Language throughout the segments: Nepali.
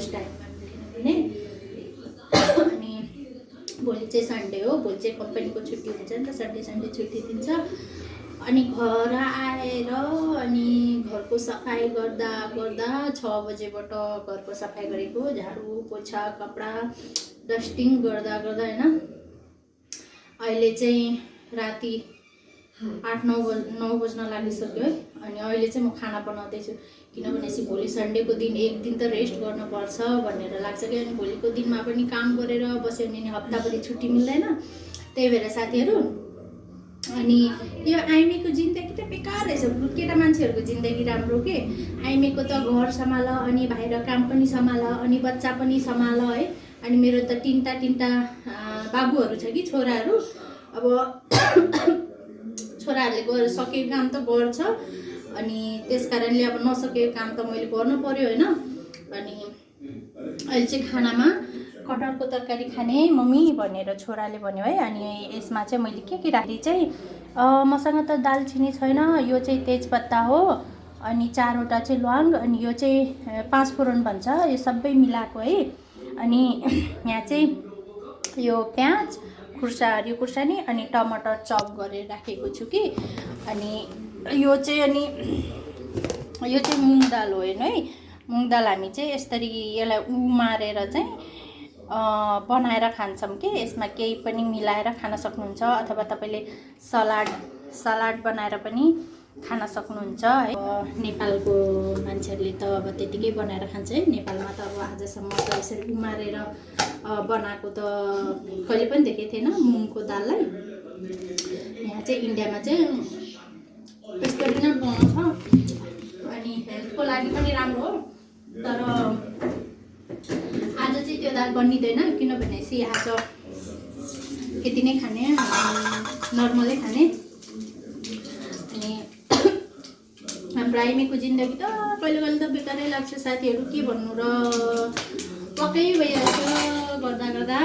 फर्स्ट टाइममा मिलेन भने। अनि भोलि चाहिँ सन्डे हो, भोलि चाहिँ कम्पनीको छुट्टी हुन्छ नि त, सन्डे छुट्टी दिन्छ। अनि घर आएर अनि घरको सफाइ गर्दा 6 बजेबाट घरको सफाइ गरेको, झाडु पोछा कपडा डस्टिङ गर्दा होइन अहिले चाहिँ राति 8-9 बज्न लागिसक्यो है। अनि अहिले चाहिँ म खाना बनाउँदैछु, किनभने भोलि सन्डेको दिन एक दिन त रेस्ट गर्नुपर्छ भनेर लाग्छ कि। अनि भोलिको दिनमा पनि काम गरेर बस्यो भने हप्ताभरि छुट्टी मिल्दैन, त्यही भएर साथीहरू। अनि यो आइमीको जिन्दगी त बेकार रहेछ, केटा मान्छेहरूको जिन्दगी राम्रो के। आइमीको त घर सम्हाल, अनि बाहिर काम पनि सम्हाल, अनि बच्चा पनि सम्हाल है। अनि मेरो त तिनवटा बाबुहरू छ कि छोराहरू। अब छोराहरूले गरेर सकेको काम त गर्छ, अनि त्यस कारणले अब नसकेको काम त मैले गर्नु पर्यो होइन। अनि अहिले चाहिँ खानामा कटहरको तरकारी खाने मम्मी भनेर छोराले भन्यो है। अनि यसमा चाहिँ मैले के राखेँ चाहिँ मसँग त दालचिनी छैन, यो चाहिँ तेजपत्ता हो, अनि 4वटा चाहिँ ल्वाङ, अनि यो चाहिँ 5 फोरन भन्छ, यो सबै मिलाएको है। अनि यहाँ चाहिँ यो प्याज हरियो खुर्सानी अनि टमाटर चप गरेर राखेको छु कि। अनि यो चाहिँ मुङ दाल हो हेर्नु है। मुङ दाल हामी चाहिँ यसरी यसलाई उमारेर चाहिँ बनाएर खान्छौँ कि। यसमा केही पनि मिलाएर खान सक्नुहुन्छ, अथवा तपाईँले सलाड बनाएर पनि खान सक्नुहुन्छ है। नेपालको मान्छेहरूले त अब त्यतिकै बनाएर खान्छ है। नेपालमा त अब आजसम्म त यसरी उमारेर बनाएको त कहिले पनि देखेको थिएन मुङको दाललाई। यहाँ चाहिँ इन्डियामा चाहिँ यसरी नै बनाउँछ। अनि हेल्थको लागि पनि राम्रो हो, तर आज चाहिँ त्यो दाल बनिँदैन, किनभने आज यति नै खाने, नर्मलै खाने। अनि हाम्रो आइमीको जिन्दगी त कहिले त बेकारै लाग्छ साथीहरू, के भन्नु र। पक्कै भइहाल्छ गर्दा।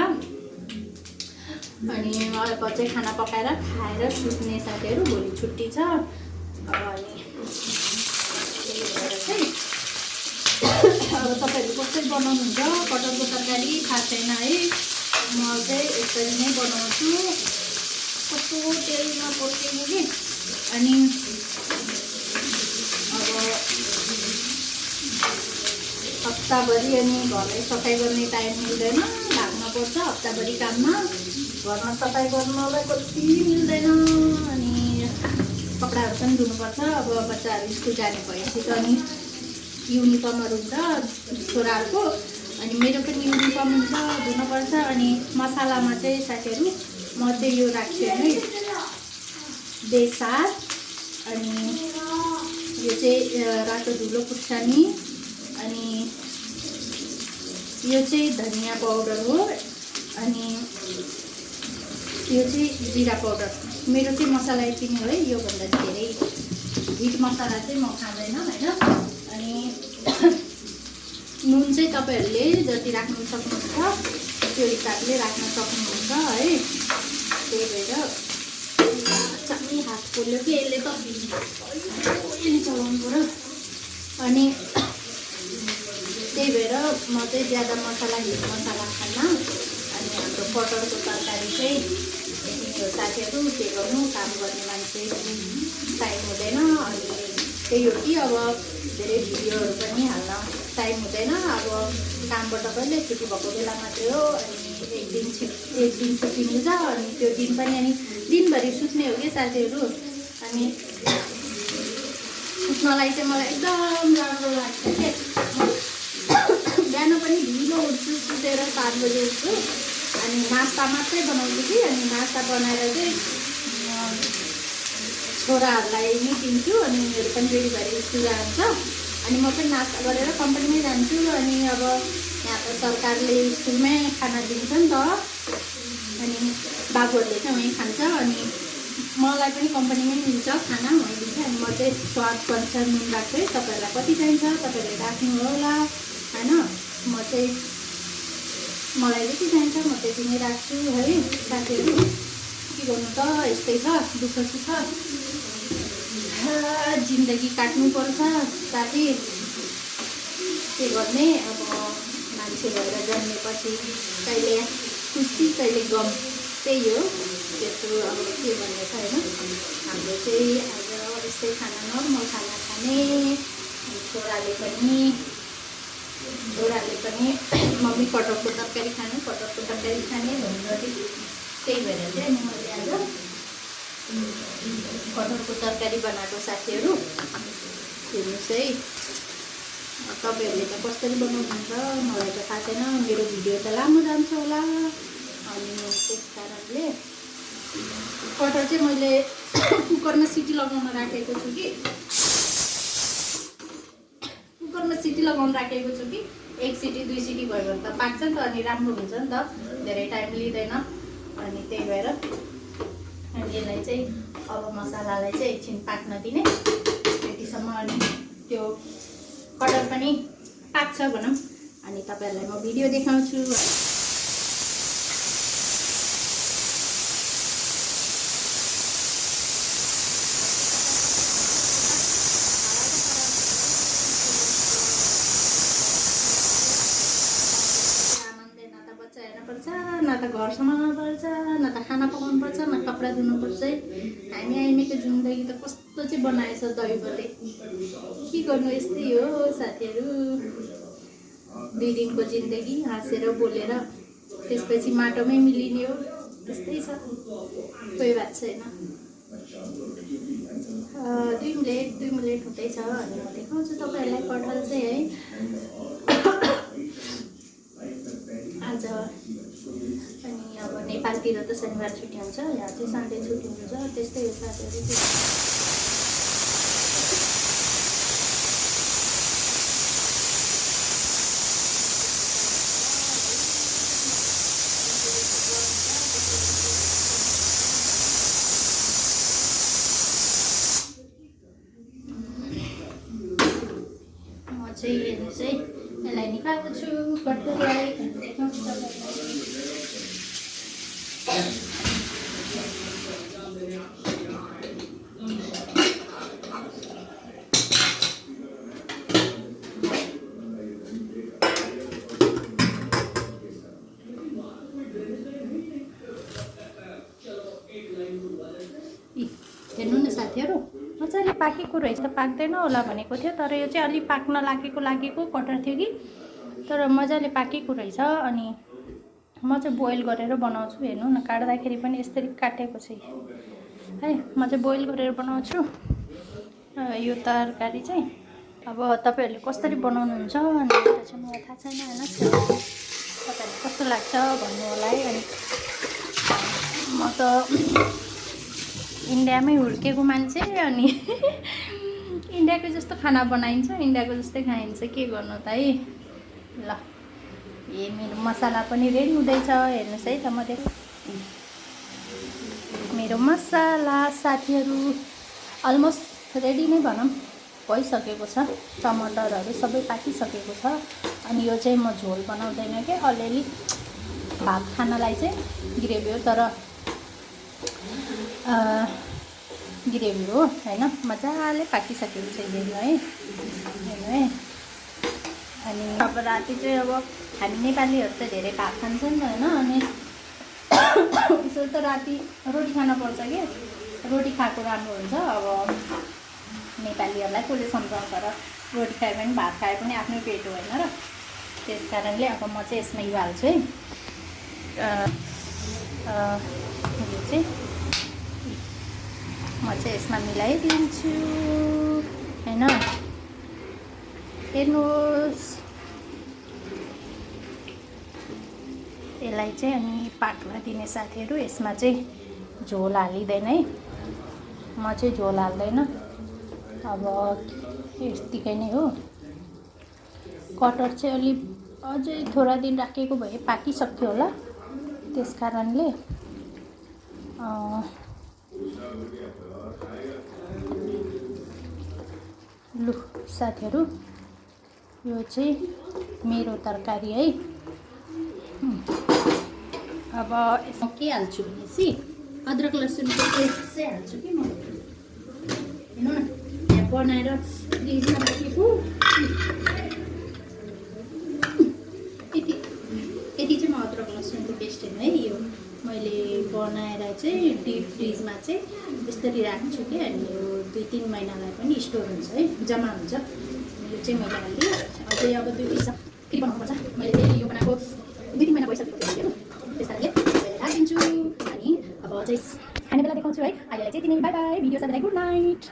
अनि अब चाहिँ खाना पकाएर खाएर सुत्ने साथीहरू, भोलि छुट्टी छ। अनि त्यही भएर चाहिँ अब तपाईँहरू कसरी बनाउनुहुन्छ कटहरको तरकारी थाहा छैन है। म चाहिँ यसरी नै बनाउँछु, कस्तो तेलमा पकाइनु कि। अनि अब हप्ताभरि अनि घरलाई सफाइ गर्ने टाइम मिल्दैन, लाग्नुपर्छ हप्ताभरि काममा। घरमा सफाइ गर्नलाई कति मिल्दैन। अनि कपडाहरू पनि धुनुपर्छ। अब बच्चाहरू स्कुल जाने भएपछि त अनि युनिफर्महरू हुन्छ छोराहरूको, अनि मेरो पनि युनिफर्म हुन्छ, धुनुपर्छ। अनि मसालामा चाहिँ साथीहरू म चाहिँ यो राख्छु है, बेसार, अनि यो चाहिँ रातो धुलो खुर्सानी, अनि यो चाहिँ धनिया पाउडर हो, अनि यो चाहिँ जिरा पाउडर। मेरो चाहिँ मसला यति नै हो है, योभन्दा धेरै हिट मसला चाहिँ म खाँदैन होइन। अनि नुन चाहिँ तपाईँहरूले जति राख्नु सक्नुहुन्छ त्यो हिसाबले राख्न सक्नुहुन्छ है। त्यही भएर चामी हात पोल्यो कि यसले त यसले चलाउनु पऱ्यो। अनि त्यही भएर म चाहिँ ज्यादा मसला हिट मसला खान्न। अनि हाम्रो कटहरको तरकारी चाहिँ यति हो साथीहरू। के गर्नु, काम गर्ने मान्छे टाइम हुँदैन। अनि त्यही हो कि अब धेरै भिडियोहरू पनि हाल्न टाइम हुँदैन। अब कामबाट कहिले छुट्टी भएको बेला मात्रै हो। अनि एक दिन छुट्टी मिल्छ, अनि त्यो दिन पनि अनि दिनभरि सुत्ने हो कि साथीहरू। अनि सुत्नलाई चाहिँ मलाई एकदम राम्रो लाग्छ के। बिहान पनि ढिलो उठ्छु, सुतेर 7 बजे उठ्छु। अनि नास्ता मात्रै बनाउँछु कि। अनि नास्ता बनाएर चाहिँ छोराहरूलाई नि दिन्छु। अनि उनीहरू पनि रेडी भएर स्कुल जान्छ। अनि म पनि नास्ता गरेर कम्पनीमै जान्छु। अनि अब यहाँ त सरकारले स्कुलमै खाना दिन्छ नि त। अनि बाबुहरूले चाहिँ वहीँ खान्छ। अनि मलाई पनि कम्पनीमै दिन्छ खाना, वहीँ दिन्छ। अनि म चाहिँ स्वादको अनुसार नुन राख्छु है। तपाईँहरूलाई कति चाहिन्छ तपाईँहरूले राख्नु होला होइन। म चाहिँ मलाई जति चाहिन्छ म त्यति नै राख्छु है साथीहरू। के गर्नु त, यस्तै छ दुःख सुख जिन्दगी काट्नुपर्छ साथी। के गर्ने अब मान्छे भएर जन्मेपछि कहिले खुसी कहिले गम त्यही हो। त्यस्तो अब के भन्ने छ होइन। हाम्रो चाहिँ आज यस्तै खाना नर्मल खाना खाने। छोराले पनि मम्मी कटहरको तरकारी खाने भनेर त्यही भएर चाहिँ मैले आज कटहरको तरकारी बनाएको साथीहरू हेर्नुहोस् है। तपाईँहरूले त कसरी बनाउनुहुन्छ मलाई त थाहा छैन, मेरो भिडियो त लामो जान्छ होला। अनि त्यस कारणले कटहर चाहिँ मैले कुकरमा सिटी लगाउन राखेको छु कि एक सिटी 2 सिटी भयो भने त पाक्छ नि त, अनि राम्रो हुन्छ नि त, धेरै टाइम लिँदैन। अनि त्यही भएर यसलाई चाहिँ अब मसालालाई चाहिँ एकछिन पाक्न दिने त्यतिसम्म, अनि त्यो कटहर पनि पाक्छ भनौँ। अनि तपाईँहरूलाई म भिडियो देखाउँछु। न त घर सम्हाल्नु पर्छ, न त खाना पकाउनु पर्छ, न कपडा धुनु पर्छ। हामीको जिन्दगी त कस्तो चाहिँ बनाएछ दैवले, के गर्नु। यस्तै हो साथीहरू, 2 दिनको जिन्दगी हाँसेर बोलेर त्यसपछि माटोमै मिलिने हो। त्यस्तै छ, कोही बात छैन। 2 मिनट हुँदैछ। अनि म देखाउँछु तपाईँहरूलाई कटहर चाहिँ है। आज अनि अब नेपालतिर त शनिबार छुट्टी हुन्छ, यहाँ चाहिँ सन्डे छुट्टी हुन्छ। त्यस्तै हो साथीहरू। म चाहिँ हेर्नुहोस् है, यसलाई निकाल्छु कटहरलाई, देखाउँछु तपाईँलाई। हेर्नु न साथीहरू, मजाले पाकेको रहेछ। त पाक्दैन होला भनेको थियो, तर यो चाहिँ अलि पाक्न लागेको कटहर थियो कि, तर मजाले पाकेको रहेछ। अनि म चाहिँ बोइल गरेर बनाउँछु। हेर्नु न, काट्दाखेरि पनि यसरी काटेको छ है। म चाहिँ बोइल गरेर बनाउँछु यो तरकारी चाहिँ। अब तपाईँहरूले कसरी बनाउनुहुन्छ अनि त्यो चाहिँ मलाई थाहा छैन होइन। तपाईँहरूले कस्तो लाग्छ भन्नु होला है। अनि म त इन्डियामै हुर्केको मान्छे, अनि इन्डियाको जस्तो खाना बनाइन्छ, इन्डियाको जस्तै खाइन्छ, के गर्नु त है। ल, मेरो मसाला पनि रेडी हुँदैछ। हेर्नुहोस् है त, मेरो मसाला साथीहरू अलमोस्ट रेडी नै भनौँ, भइसकेको छ। टमाटरहरू सबै पाकिसकेको छ। अनि यो चाहिँ म झोल बनाउँदैन कि, अलिअलि भात खानालाई चाहिँ ग्रेभी हो, तर ग्रेभी हो होइन। मजाले पाकिसकेको छ हेर्नु है। अनि अब राति चाहिँ अब हामी नेपालीहरू त धेरै भात खान्छौँ नि होइन। अनि यसो त राति रोटी खान पर्छ कि, रोटी खाएको राम्रो हुन्छ। अब नेपालीहरूलाई कसले सम्झाउँछ र, रोटी खाए पनि भात खाए पनि आफ्नै पेट हो होइन र। त्यस कारणले अब म चाहिँ यसमा यो हाल्छु है। यो चाहिँ म चाहिँ यसमा मिलाइदिन्छु होइन। हेर्नुहोस्, यसलाई चाहिँ अनि पाक्न दिने साथीहरू। यसमा चाहिँ झोल हालिँदैन है, म चाहिँ झोल हाल्दैन। अब यतिकै नै हो। कटहर चाहिँ अलि अझै थोडा दिन राखेको भए पाकिसक्थ्यो होला। त्यस कारणले लु साथीहरू, यो चाहिँ मेरो तरकारी है। अब यसमा के हाल्छु भनेपछि अदरक लसुनको पेस्ट चाहिँ हाल्छु कि म। हेर्नु न, यहाँ बनाएर फ्रिजमा राखेको यति यति चाहिँ म अदरक लसुनको पेस्ट होइन है, यो मैले बनाएर चाहिँ डिप फ्रिजमा चाहिँ यसरी राख्छु कि अनि यो 2-3 महिनालाई पनि स्टोर हुन्छ है, जम्मा हुन्छ। यो चाहिँ मैले हालेँ, अझै अब 2 पिस फेरि बनाउनुपर्छ। मैले चाहिँ यो बनाएको 2-3 महिना भइसकेको थियो, त्यस कारणले मैले राखिदिन्छु। अनि अब चाहिँ खाने बेला देखाउँछु है। अहिलेलाई चाहिँ यति नै, बाई बाई। भिडियो सबैलाई गुड नाइट।